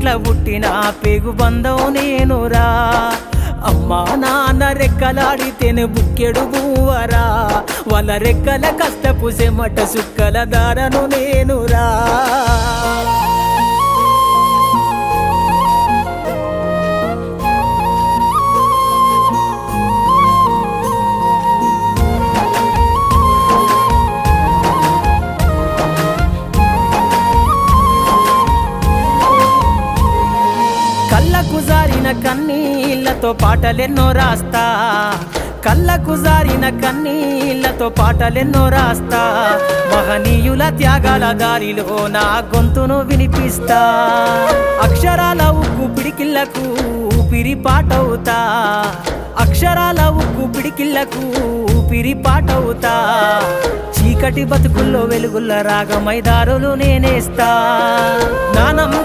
ఇంట్ల పుట్టిన పేగు బంధం నేనురా అమ్మా నాన్న రెక్కలాడితేనే బుక్కెడు బువ్వరా వాళ్ళ రెక్కల కష్టపు సెమట సుక్కల దారను నేనురా కళ్ళకు జారిన కన్నీళ్లతో పాటలెన్నో రాస్తా కళ్ళకు జారిన కన్నీళ్లతో పాటలెన్నో రాస్తా మహనీయుల త్యాగాల దారిలో నా గొంతును వినిపిస్తా అక్షరాల ఉక్కు పిడికిళ్లకు ఊపిరి పాటవుతా అక్షరాల ఉక్కు పిడికిళ్లకు ఊపిరి పాటవుతా చీకటి బతుకుల్లో వెలుగుల్ల రాగమై దారులు నేనేస్తా నానం